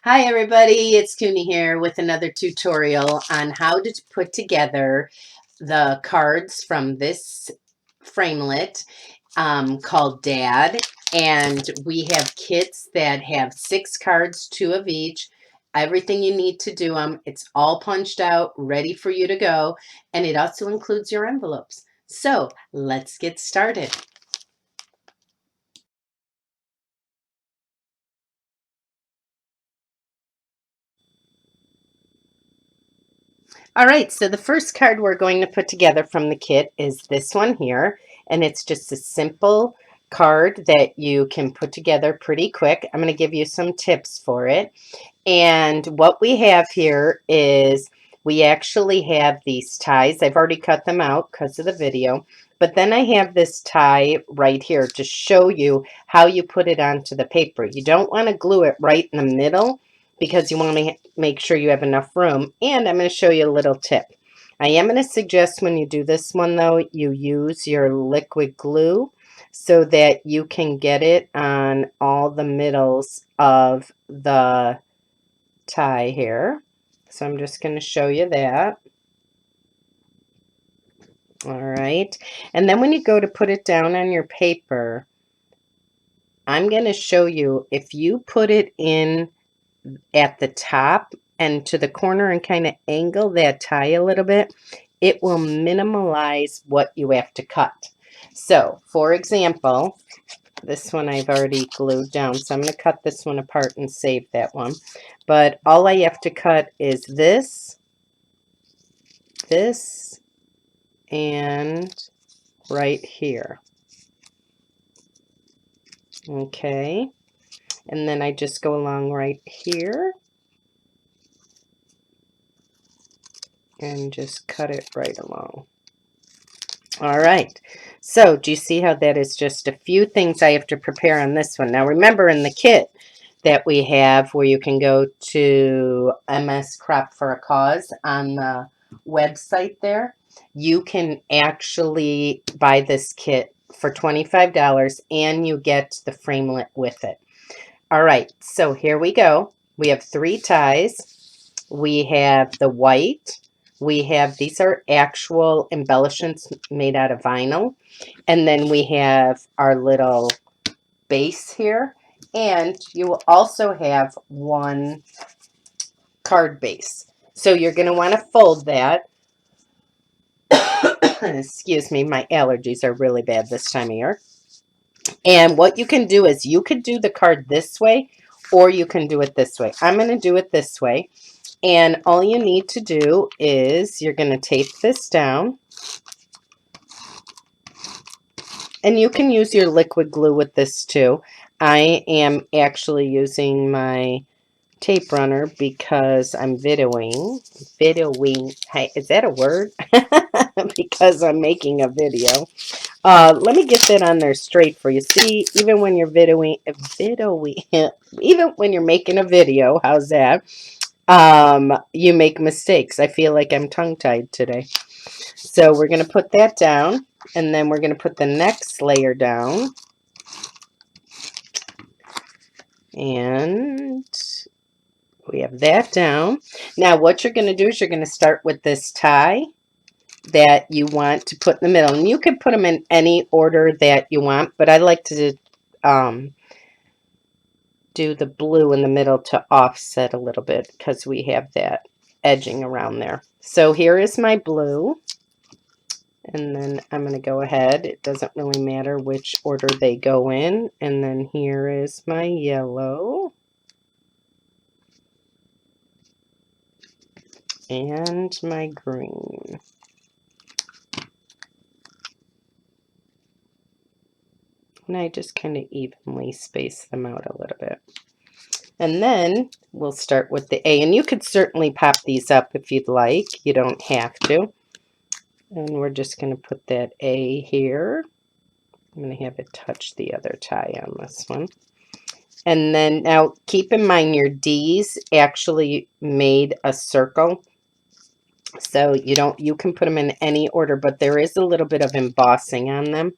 Hi everybody, it's Kuhnie here with another tutorial on how to put together the cards from this framelit called Dad. And we have kits that have 6 cards, 2 of each. Everything you need to do them. It's all punched out, ready for you to go. And it also includes your envelopes. So let's get started. All right, so the first card we're going to put together from the kit is this one here, and it's just a simple card that you can put together pretty quick. I'm going to give you some tips for it. And what we have here is we actually have these ties. I've already cut them out because of the video, but then I have this tie right here to show you how you put it onto the paper. You don't want to glue it right in the middle because you want to make sure you have enough room. And I'm going to show you a little tip. I am going to suggest when you do this one, though, you use your liquid glue so that you can get it on all the middles of the tie here. So I'm just going to show you that. All right. And then when you go to put it down on your paper, I'm going to show you if you put it in at the top and to the corner and kind of angle that tie a little bit, it will minimize what you have to cut. So, for example, this one I've already glued down, so I'm going to cut this one apart and save that one. But all I have to cut is this, and right here. Okay. And then I just go along right here and just cut it right along. All right. So do you see how that is just a few things I have to prepare on this one? Now remember in the kit that we have where you can go to MS Crop for a Cause on the website there, you can actually buy this kit for $25 and you get the framelit with it. All right, so here we go. We have 3 ties. We have the white. We have, these are actual embellishments made out of vinyl. And then we have our little base here. And you will also have one card base. So you're going to want to fold that. Excuse me, my allergies are really bad this time of year. And what you can do is you could do the card this way or you can do it this way. I'm going to do it this way. And all you need to do is you're going to tape this down. And you can use your liquid glue with this too. I am actually using my tape runner because I'm videoing. Hey, is that a word? Because I'm making a video. Let me get that on there straight for you. See, even when you're even when you're making a video, how's that? You make mistakes. I feel like I'm tongue-tied today. So we're going to put that down, and then we're going to put the next layer down. And we have that down. Now what you're going to do is you're going to start with this tie that you want to put in the middle. And you can put them in any order that you want, but I like to do the blue in the middle to offset a little bit because we have that edging around there. So here is my blue. And then I'm going to go ahead. It doesn't really matter which order they go in. And then here is my yellow. And my green. And I just kind of evenly space them out a little bit. And then we'll start with the A. And you could certainly pop these up if you'd like. You don't have to. And we're just going to put that A here. I'm going to have it touch the other tie on this one. And then now keep in mind your D's actually made a circle. So you can put them in any order, but there is a little bit of embossing on them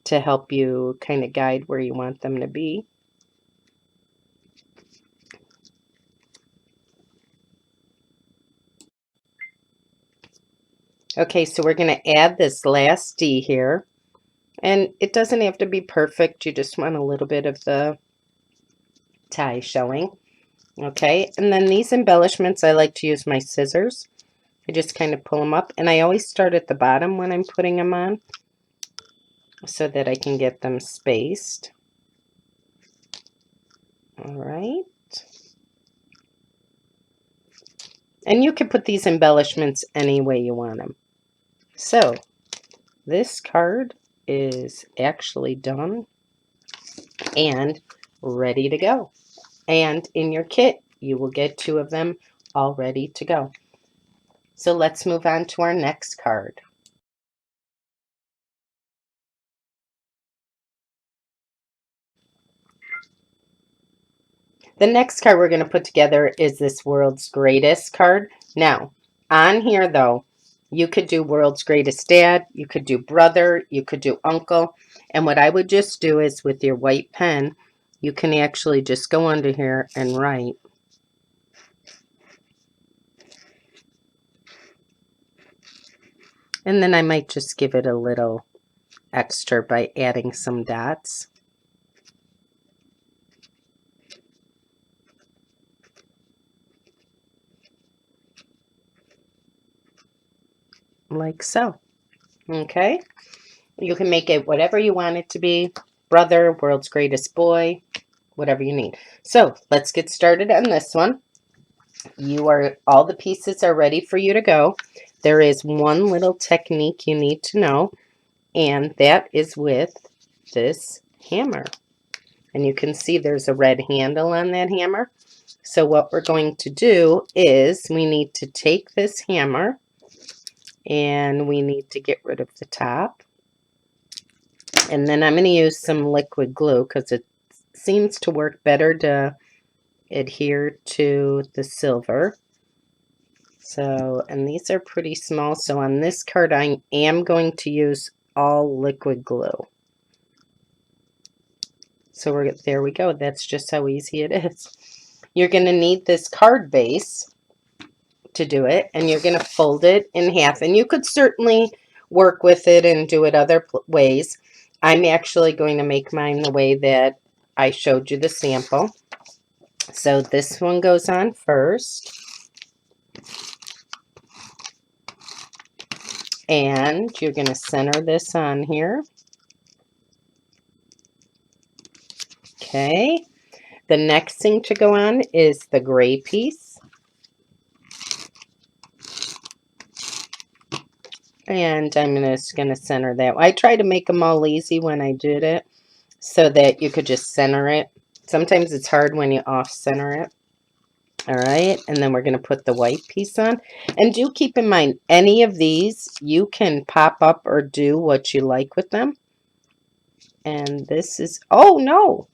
to help you kind of guide where you want them to be. Okay, so we're going to add this last D here. And it doesn't have to be perfect. You just want a little bit of the tie showing. Okay, and then these embellishments, I like to use my scissors. I just kind of pull them up. And I always start at the bottom when I'm putting them on so that I can get them spaced. All right. And you can put these embellishments any way you want them. So this card is actually done and ready to go. And in your kit, you will get 2 of them all ready to go. So let's move on to our next card. The next card we're going to put together is this World's Greatest card. Now, on here though, you could do World's Greatest Dad, you could do Brother, you could do Uncle. And what I would just do is with your white pen, you can actually just go under here and write. And then I might just give it a little extra by adding some dots. Like so. Okay? You can make it whatever you want it to be. Brother, World's Greatest Boy, whatever you need. So let's get started on this one. All the pieces are ready for you to go. There is one little technique you need to know, and that is with this hammer. And you can see there's a red handle on that hammer. So what we're going to do is we need to take this hammer and we need to get rid of the top. And then I'm going to use some liquid glue because it seems to work better to adhere to the silver. So, and these are pretty small. So on this card, I am going to use all liquid glue. So there we go. That's just how easy it is. You're going to need this card base to do it, and you're going to fold it in half. And you could certainly work with it and do it other ways. I'm actually going to make mine the way that I showed you the sample. So this one goes on first. And you're going to center this on here. Okay. The next thing to go on is the gray piece. And I'm just going to center that. I try to make them all easy when I did it so that you could just center it. Sometimes it's hard when you off-center it. All right, and then we're going to put the white piece on. And do keep in mind, any of these, you can pop up or do what you like with them. And this is, oh no,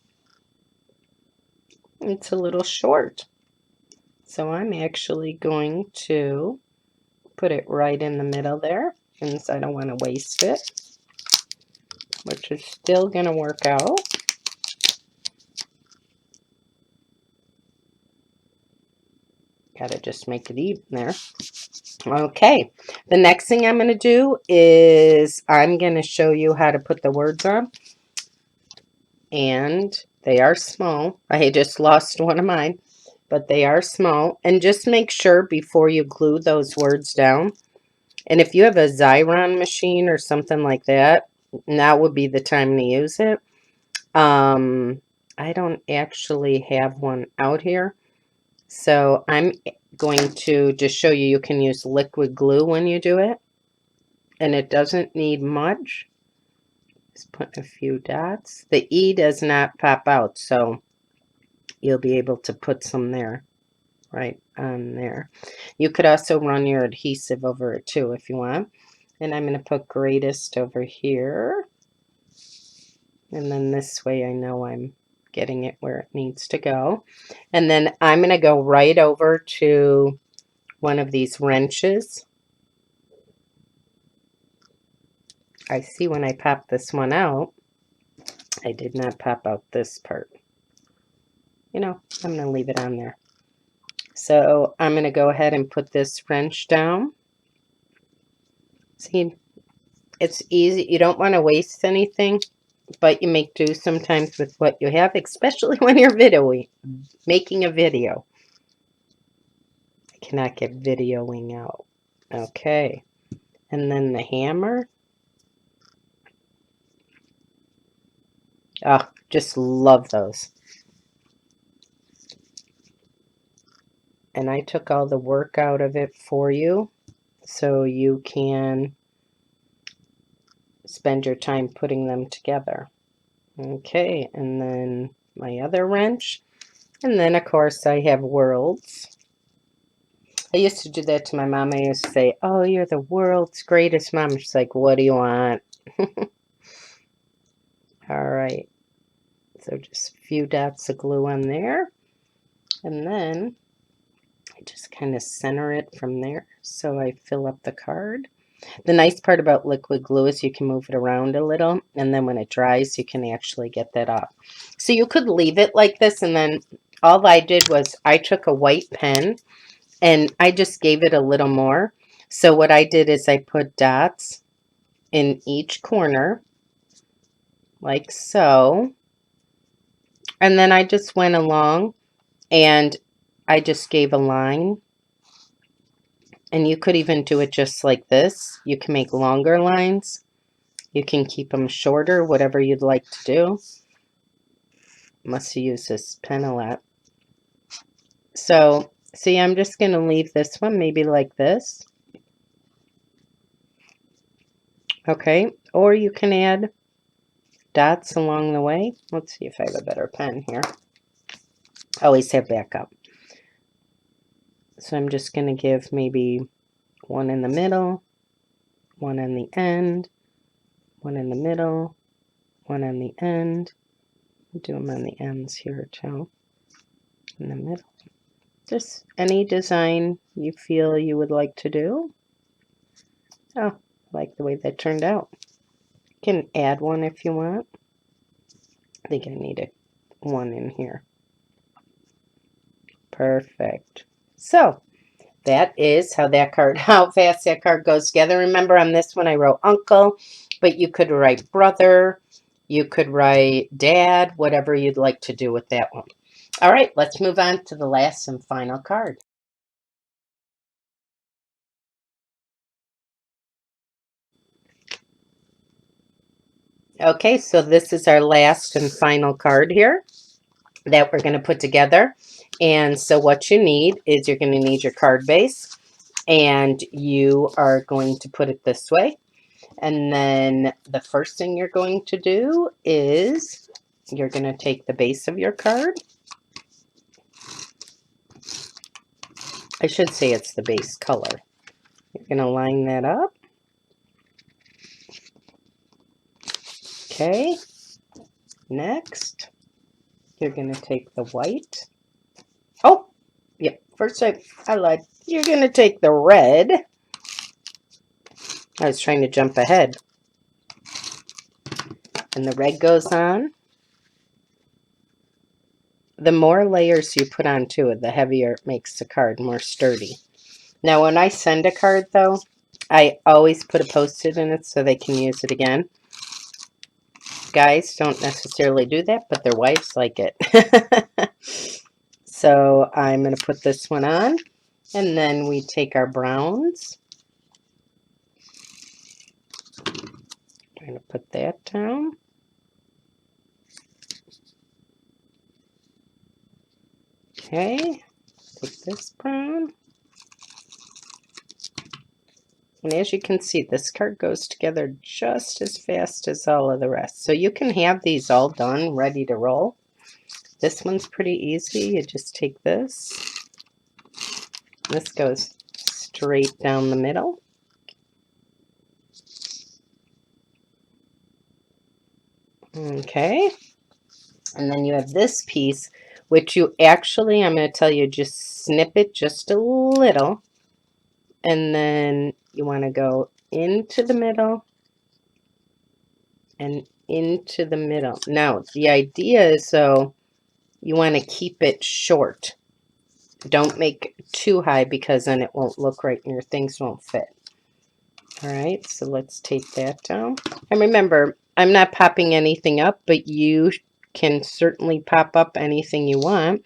it's a little short. So I'm actually going to put it right in the middle there, since I don't want to waste it, which is still going to work out. Got to just make it even there. Okay, the next thing I'm going to do is I'm going to show you how to put the words on. And they are small. I just lost one of mine, but they are small. And just make sure before you glue those words down. And if you have a Xyron machine or something like that, now would be the time to use it. I don't actually have one out here. So I'm going to just show you can use liquid glue when you do it. And it doesn't need much. Just put a few dots. The E does not pop out, so you'll be able to put some there, right on there. You could also run your adhesive over it too if you want. And I'm going to put greatest over here. And then this way I know I'm getting it where it needs to go. And then I'm going to go right over to one of these wrenches. I see when I pop this one out, I did not pop out this part. You know, I'm going to leave it on there. So I'm going to go ahead and put this wrench down. See, it's easy. You don't want to waste anything, but you make do sometimes with what you have, especially when you're making a video. I cannot get videoing out. Okay. And then the hammer. Oh, just love those. And I took all the work out of it for you so you can spend your time putting them together. Okay, and then my other wrench. And then, of course, I have worlds. I used to do that to my mom. I used to say, oh, you're the world's greatest mom. She's like, what do you want? All right. So just a few dots of glue on there. And then I just kind of center it from there. So I fill up the card. The nice part about liquid glue is you can move it around a little. And then when it dries, you can actually get that off. So you could leave it like this. And then all I did was I took a white pen and I just gave it a little more. So what I did is I put dots in each corner, like so. And then I just went along and I just gave a line. And you could even do it just like this. You can make longer lines. You can keep them shorter, whatever you'd like to do. Must use this pen a lot. So, see, I'm just going to leave this one maybe like this. Okay, or you can add dots along the way. Let's see if I have a better pen here. Always have backup. So I'm just going to give maybe one in the middle, one on the end, one in the middle, one on the end. Do them on the ends here too. In the middle. Just any design you feel you would like to do. Oh, I like the way that turned out. You can add one if you want. I think I need one in here. Perfect. So that is how fast that card goes together. Remember on this one I wrote uncle, but you could write brother, you could write dad, whatever you'd like to do with that one. All right, let's move on to the last and final card. Okay, so this is our last and final card here that we're going to put together. And so what you need is you're going to need your card base, and you are going to put it this way. And then the first thing you're going to do is you're going to take the base of your card. I should say it's the base color. You're going to line that up. Okay. Next, you're going to take the white. Oh, yeah. First I lied. You're going to take the red. I was trying to jump ahead. And the red goes on. The more layers you put on to it, the heavier it makes the card, more sturdy. Now, when I send a card, though, I always put a Post-it in it so they can use it again. Guys don't necessarily do that, but their wives like it. So I'm going to put this one on, and then we take our browns. I'm going to put that down. Okay, take this brown. And as you can see, this card goes together just as fast as all of the rest. So you can have these all done, ready to roll. This one's pretty easy. You just take this. This goes straight down the middle. Okay. And then you have this piece, which you actually, I'm going to tell you, just snip it just a little. And then you want to go into the middle and into the middle. Now, the idea is, so you want to keep it short. Don't make it too high because then it won't look right and your things won't fit. All right, so let's take that down. And remember, I'm not popping anything up, but you can certainly pop up anything you want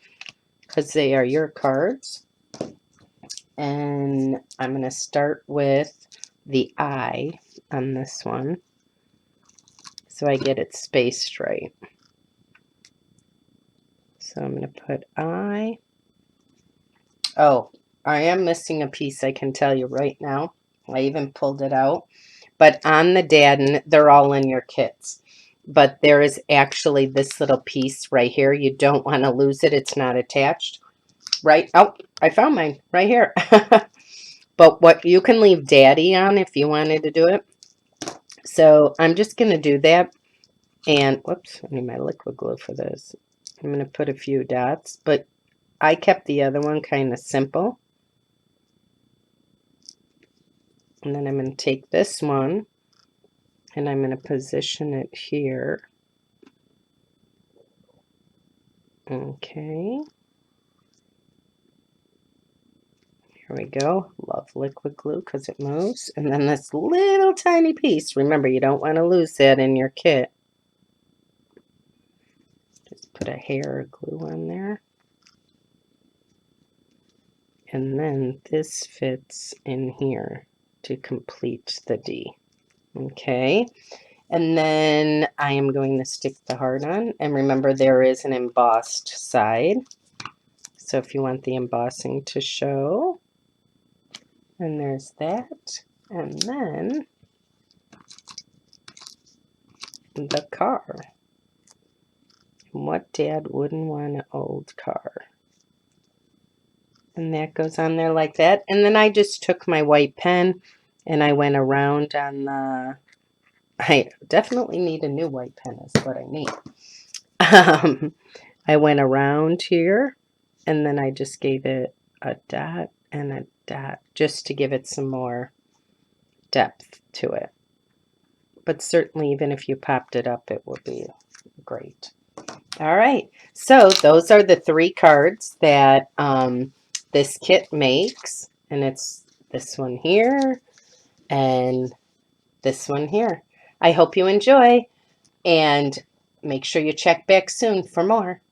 because they are your cards. And I'm going to start with the I on this one so I get it spaced right. So I'm going to put I. Oh, I am missing a piece, I can tell you right now. I even pulled it out. But on the Dadden, they're all in your kits. But there is actually this little piece right here. You don't want to lose it. It's not attached. Right? Oh, I found mine right here. But what you can leave Daddy on if you wanted to do it. So I'm just going to do that. And, whoops, I need my liquid glue for this. I'm going to put a few dots. But I kept the other one kind of simple. And then I'm going to take this one and I'm going to position it here. Okay. Here we go. Love liquid glue because it moves. And then this little tiny piece. Remember, you don't want to lose that in your kit. Just put a hair of glue on there. And then this fits in here to complete the D. Okay. And then I am going to stick the heart on. And remember, there is an embossed side. So if you want the embossing to show, and there's that. And then the car. What dad wouldn't want an old car? And that goes on there like that. And then I just took my white pen and I went around on the... I definitely need a new white pen is what I need. I went around here and then I just gave it a dot and a dot just to give it some more depth to it. But certainly even if you popped it up, it would be great. All right, so those are the 3 cards that this kit makes, and it's this one here and this one here. I hope you enjoy, and make sure you check back soon for more.